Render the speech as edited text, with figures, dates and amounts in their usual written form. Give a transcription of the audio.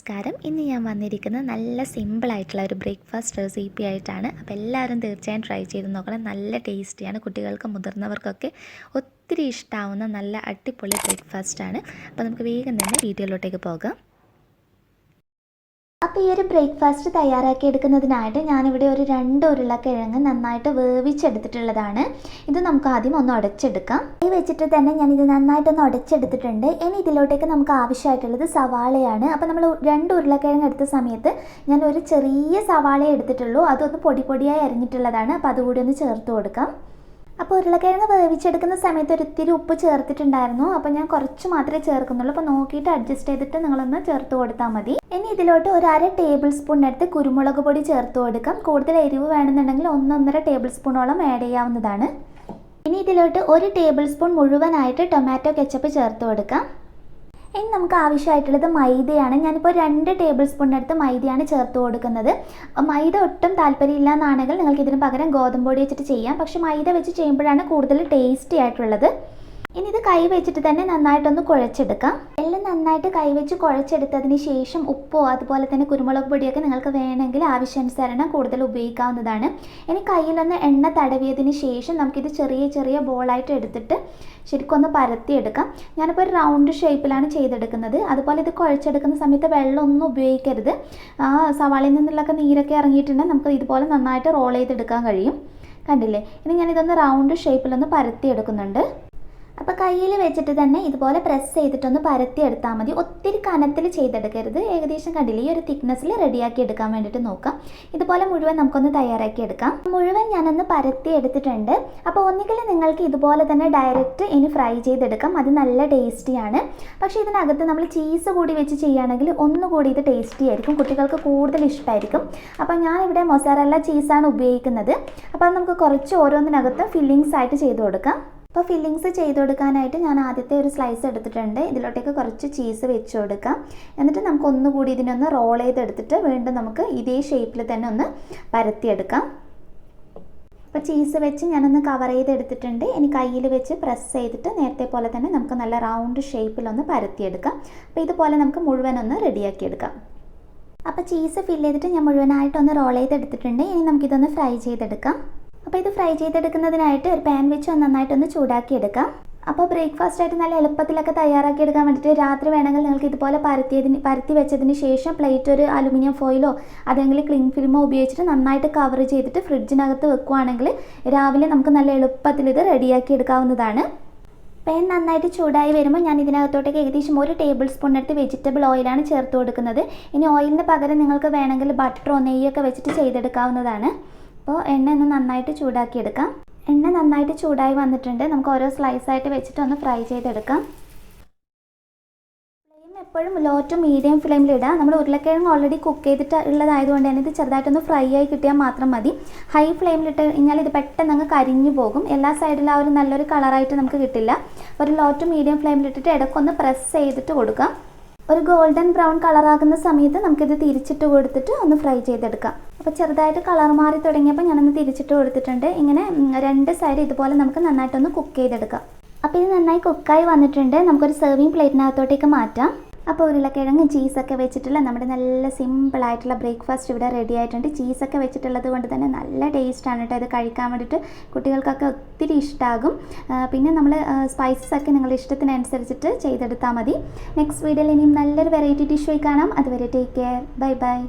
നമസ്കാരം. ഇന്ന് ഞാൻ വന്നിരിക്കുന്നത് നല്ല സിമ്പിളായിട്ടുള്ള ഒരു ബ്രേക്ക്ഫാസ്റ്റ് റെസിപ്പി ആയിട്ടാണ്. അപ്പോൾ എല്ലാവരും തീർച്ചയായും ട്രൈ ചെയ്ത് നോക്കണം. നല്ല ടേസ്റ്റിയാണ്. കുട്ടികൾക്കും മുതിർന്നവർക്കൊക്കെ ഒത്തിരി ഇഷ്ടമാവുന്ന നല്ല അടിപൊളി ബ്രേക്ക്ഫാസ്റ്റാണ്. അപ്പോൾ നമുക്ക് വേഗം തന്നെ വീഡിയോയിലോട്ടേക്ക് പോകാം. അപ്പോൾ ഈ ഒരു ബ്രേക്ക്ഫാസ്റ്റ് തയ്യാറാക്കി എടുക്കുന്നതിനായിട്ട് ഞാനിവിടെ ഒരു 2 ഉരുളക്കിഴങ്ങ് നന്നായിട്ട് വേവിച്ചെടുത്തിട്ടുള്ളതാണ്. ഇത് നമുക്ക് ആദ്യം ഒന്ന് ഉടച്ചെടുക്കാം. ഈ വെച്ചിട്ട് തന്നെ ഞാനിത് നന്നായിട്ടൊന്ന് ഉടച്ചെടുത്തിട്ടുണ്ട്. ഇനി ഇതിലോട്ടേക്ക് നമുക്ക് ആവശ്യമായിട്ടുള്ളത് സവാളയാണ്. അപ്പോൾ നമ്മൾ 2 ഉരുളക്കിഴങ്ങ് എടുത്ത സമയത്ത് ഞാൻ ഒരു ചെറിയ സവാളയെ എടുത്തിട്ടുള്ളൂ. അതൊന്ന് പൊടിയായി അരിഞ്ഞിട്ടുള്ളതാണ്. അപ്പോൾ അതുകൂടി ഒന്ന് ചേർത്ത് കൊടുക്കാം. അപ്പോൾ ഉരുളക്കിഴങ്ങ് വേവിച്ചെടുക്കുന്ന സമയത്ത് ഒരിത്തിരി ഉപ്പ് ചേർത്തിട്ടുണ്ടായിരുന്നു. അപ്പോൾ ഞാൻ കുറച്ച് മാത്രമേ ചേർക്കുന്നുള്ളൂ. അപ്പോൾ നോക്കിയിട്ട് അഡ്ജസ്റ്റ് ചെയ്തിട്ട് നിങ്ങളൊന്ന് ചേർത്ത് കൊടുത്താൽ മതി. ഇനി ഇതിലോട്ട് ഒരു 1/2 ടേബിൾ സ്പൂണിനടുത്ത് കുരുമുളക് പൊടി ചേർത്ത് കൊടുക്കാം. കൂടുതൽ എരിവ് വേണമെന്നുണ്ടെങ്കിൽ 1-1.5 ടേബിൾ സ്പൂണോളം ആഡ് ചെയ്യാവുന്നതാണ്. ഇനി ഇതിലോട്ട് 1 ടേബിൾ സ്പൂൺ മുഴുവനായിട്ട് ടൊമാറ്റോ കെച്ചപ്പ് ചേർത്ത് കൊടുക്കാം. ഇനി നമുക്ക് ആവശ്യമായിട്ടുള്ളത് മൈദയാണ്. ഞാനിപ്പോൾ 2 ടേബിൾ സ്പൂണിനടുത്ത് മൈദയാണ് ചേർത്ത് കൊടുക്കുന്നത്. മൈദ ഒട്ടും താല്പര്യമില്ല എന്നാണെങ്കിൽ നിങ്ങൾക്ക് ഇതിന് പകരം ഗോതമ്പ് പൊടി വെച്ചിട്ട് ചെയ്യാം. പക്ഷേ മൈദ വെച്ച് ചെയ്യുമ്പോഴാണ് കൂടുതൽ ടേസ്റ്റി ആയിട്ടുള്ളത്. ഇനി ഇത് കൈ വെച്ചിട്ട് തന്നെ നന്നായിട്ടൊന്ന് കുഴച്ചെടുക്കാം. എല്ലാം നന്നായിട്ട് കൈ വെച്ച് കുഴച്ചെടുത്തതിന് ശേഷം ഉപ്പോ അതുപോലെ തന്നെ കുരുമുളക് പൊടിയൊക്കെ നിങ്ങൾക്ക് വേണമെങ്കിൽ ആവശ്യാനുസരണം കൂടുതൽ ഉപയോഗിക്കാവുന്നതാണ്. ഇനി കയ്യിലൊന്ന് എണ്ണ തടവിയതിന് ശേഷം നമുക്കിത് ചെറിയ ബോളായിട്ട് എടുത്തിട്ട് ശരിക്കും ഒന്ന് പരത്തിയെടുക്കാം. ഞാനിപ്പോൾ ഒരു റൗണ്ട് ഷേപ്പിലാണ് ചെയ്തെടുക്കുന്നത്. അതുപോലെ ഇത് കുഴച്ചെടുക്കുന്ന സമയത്ത് വെള്ളമൊന്നും ഉപയോഗിക്കരുത്. സവാളയിൽ നിന്നുള്ളൊക്കെ നീരൊക്കെ ഇറങ്ങിയിട്ടുണ്ടെങ്കിൽ നമുക്ക് ഇതുപോലെ നന്നായിട്ട് റോൾ ചെയ്തെടുക്കാൻ കഴിയും. കണ്ടില്ലേ? ഇനി ഞാനിതൊന്ന് റൗണ്ട് ഷേപ്പിലൊന്ന് പരത്തിയെടുക്കുന്നുണ്ട്. അപ്പോൾ കയ്യിൽ വെച്ചിട്ട് തന്നെ ഇതുപോലെ പ്രസ് ചെയ്തിട്ടൊന്ന് പരത്തി എടുത്താൽ മതി. ഒത്തിരി കനത്തിൽ ചെയ്തെടുക്കരുത്. ഏകദേശം കണ്ടില്ലേ ഈ ഒരു തിക്നെസ്സിൽ റെഡിയാക്കി എടുക്കാൻ വേണ്ടിയിട്ട് നോക്കാം. ഇതുപോലെ മുഴുവൻ നമുക്കൊന്ന് തയ്യാറാക്കി എടുക്കാം. മുഴുവൻ ഞാനൊന്ന് പരത്തി എടുത്തിട്ടുണ്ട്. അപ്പോൾ ഒന്നുകിൽ നിങ്ങൾക്ക് ഇതുപോലെ തന്നെ ഡയറക്റ്റ് ഇനി ഫ്രൈ ചെയ്തെടുക്കാം. അത് നല്ല ടേസ്റ്റിയാണ്. പക്ഷേ ഇതിനകത്ത് നമ്മൾ ചീസ് കൂടി വെച്ച് ചെയ്യുകയാണെങ്കിൽ ഒന്നുകൂടി ഇത് ടേസ്റ്റി ആയിരിക്കും. കുട്ടികൾക്ക് കൂടുതൽ ഇഷ്ടമായിരിക്കും. അപ്പോൾ ഞാനിവിടെ മൊസറല്ല ചീസാണ് ഉപയോഗിക്കുന്നത്. അപ്പോൾ നമുക്ക് കുറച്ച് ഓരോന്നിനകത്ത് ഫില്ലിങ്സ് ആയിട്ട് ചെയ്ത് കൊടുക്കാം. അപ്പോൾ ഫില്ലിങ്സ് ചെയ്ത് കൊടുക്കാനായിട്ട് ഞാൻ ആദ്യത്തെ ഒരു സ്ലൈസ് എടുത്തിട്ടുണ്ട്. ഇതിലോട്ടേക്ക് കുറച്ച് ചീസ് വെച്ച് കൊടുക്കാം. എന്നിട്ട് നമുക്ക് ഒന്നുകൂടി ഇതിനൊന്ന് റോൾ ചെയ്തെടുത്തിട്ട് വീണ്ടും നമുക്ക് ഇതേ ഷേപ്പിൽ തന്നെ ഒന്ന് പരത്തിയെടുക്കാം. അപ്പോൾ ചീസ് വെച്ച് ഞാനൊന്ന് കവർ ചെയ്തെടുത്തിട്ടുണ്ട്. ഇനി കയ്യിൽ വെച്ച് പ്രസ് ചെയ്തിട്ട് നേരത്തെ പോലെ തന്നെ നമുക്ക് നല്ല റൗണ്ട് ഷേപ്പിലൊന്ന് പരത്തിയെടുക്കാം. അപ്പോൾ ഇതുപോലെ നമുക്ക് മുഴുവനൊന്ന് റെഡിയാക്കിയെടുക്കാം. അപ്പോൾ ചീസ് ഫില്ല് ചെയ്തിട്ട് ഞാൻ മുഴുവനായിട്ടൊന്ന് റോൾ ചെയ്തെടുത്തിട്ടുണ്ട്. ഇനി നമുക്കിതൊന്ന് ഫ്രൈ ചെയ്തെടുക്കാം. അപ്പോൾ ഇത് ഫ്രൈ ചെയ്തെടുക്കുന്നതിനായിട്ട് ഒരു പാൻ വെച്ച് നന്നായിട്ടൊന്ന് ചൂടാക്കി എടുക്കാം. അപ്പോൾ ബ്രേക്ക്ഫാസ്റ്റായിട്ട് നല്ല എളുപ്പത്തിലൊക്കെ തയ്യാറാക്കി എടുക്കാൻ വേണ്ടിയിട്ട് രാത്രി വേണമെങ്കിൽ നിങ്ങൾക്ക് ഇതുപോലെ പരത്തി വെച്ചതിന് ശേഷം പ്ലേറ്റ് ഒരു അലുമിനിയം ഫോയിലോ അതെങ്കിൽ ക്ലിംഗ് ഫിലിമോ ഉപയോഗിച്ചിട്ട് നന്നായിട്ട് കവർ ചെയ്തിട്ട് ഫ്രിഡ്ജിനകത്ത് വെക്കുകയാണെങ്കിൽ രാവിലെ നമുക്ക് നല്ല എളുപ്പത്തിൽ ഇത് റെഡിയാക്കി എടുക്കാവുന്നതാണ്. പാൻ നന്നായിട്ട് ചൂടായി വരുമ്പോൾ ഞാൻ ഇതിനകത്തോട്ടേക്ക് ഏകദേശം 1 ടേബിൾ സ്പൂണിനടുത്ത് വെജിറ്റബിൾ ഓയിലാണ് ചേർത്ത് കൊടുക്കുന്നത്. ഇനി ഓയിലിന് പകരം നിങ്ങൾക്ക് വേണമെങ്കിൽ ബട്ടറോ നെയ്യൊക്കെ വെച്ചിട്ട് ചെയ്തെടുക്കാവുന്നതാണ്. അപ്പോൾ എണ്ണ ഒന്ന് നന്നായിട്ട് ചൂടാക്കിയെടുക്കാം. എണ്ണ നന്നായിട്ട് ചൂടായി വന്നിട്ടുണ്ട്. നമുക്ക് ഓരോ സ്ലൈസായിട്ട് വെച്ചിട്ട് ഒന്ന് ഫ്രൈ ചെയ്തെടുക്കാം. ഫ്ലെയിം എപ്പോഴും ലോ ടു മീഡിയം ഫ്ലെയിമിലിടുക. നമ്മൾ ഉരുളക്കിഴങ്ങ് ഓൾറെഡി കുക്ക് ചെയ്തിട്ട് ഉള്ളതായതുകൊണ്ട് തന്നെ ഇത് ചെറുതായിട്ടൊന്ന് ഫ്രൈ ആയി കിട്ടിയാൽ മാത്രം മതി. ഹൈ ഫ്ലെയിമിലിട്ട് കഴിഞ്ഞാൽ ഇത് പെട്ടെന്ന് അങ്ങ് കരിഞ്ഞു പോകും. എല്ലാ സൈഡിലും ആ ഒരു നല്ലൊരു കളറായിട്ട് നമുക്ക് കിട്ടില്ല. ഒരു ലോ ടു മീഡിയം ഫ്ലെയിമിലിട്ടിട്ട് ഇടയ്ക്കൊന്ന് പ്രസ് ചെയ്തിട്ട് കൊടുക്കാം. ഒരു ഗോൾഡൻ ബ്രൗൺ കളറാകുന്ന സമയത്ത് നമുക്കിത് തിരിച്ചിട്ട് കൊടുത്തിട്ട് ഒന്ന് ഫ്രൈ ചെയ്തെടുക്കാം. അപ്പോൾ ചെറുതായിട്ട് കളർ മാറി തുടങ്ങിയപ്പോൾ ഞാനൊന്ന് തിരിച്ചിട്ട് കൊടുത്തിട്ടുണ്ട്. ഇങ്ങനെ 2 സൈഡ് ഇതുപോലെ നമുക്ക് നന്നായിട്ടൊന്ന് കുക്ക് ചെയ്തെടുക്കാം. അപ്പോൾ ഇത് നന്നായി കുക്കായി വന്നിട്ടുണ്ട്. നമുക്കൊരു സെർവിങ് പ്ലേറ്റിനകത്തോട്ടേക്ക് മാറ്റാം. അപ്പോൾ ഉരുളക്കിഴങ്ങ് ചീസൊക്കെ വെച്ചിട്ടുള്ള നമ്മുടെ നല്ല സിമ്പിളായിട്ടുള്ള ബ്രേക്ക്ഫാസ്റ്റ് ഇവിടെ റെഡി ആയിട്ടുണ്ട്. ചീസൊക്കെ വെച്ചിട്ടുള്ളത് കൊണ്ട് തന്നെ നല്ല ടേസ്റ്റാണ് കേട്ടോ. ഇത് കഴിക്കാൻ വേണ്ടിയിട്ട് കുട്ടികൾക്കൊക്കെ ഒത്തിരി ഇഷ്ടമാകും. പിന്നെ നമ്മൾ സ്പൈസസ് ഒക്കെ നിങ്ങളുടെ ഇഷ്ടത്തിനനുസരിച്ചിട്ട് ചെയ്തെടുത്താൽ മതി. നെക്സ്റ്റ് വീഡിയോയിൽ ഇനിയും നല്ലൊരു വെറൈറ്റി ഡിഷ് ആയി കാണാം. അതുവരെ ടേക്ക് കെയർ. Bye bye.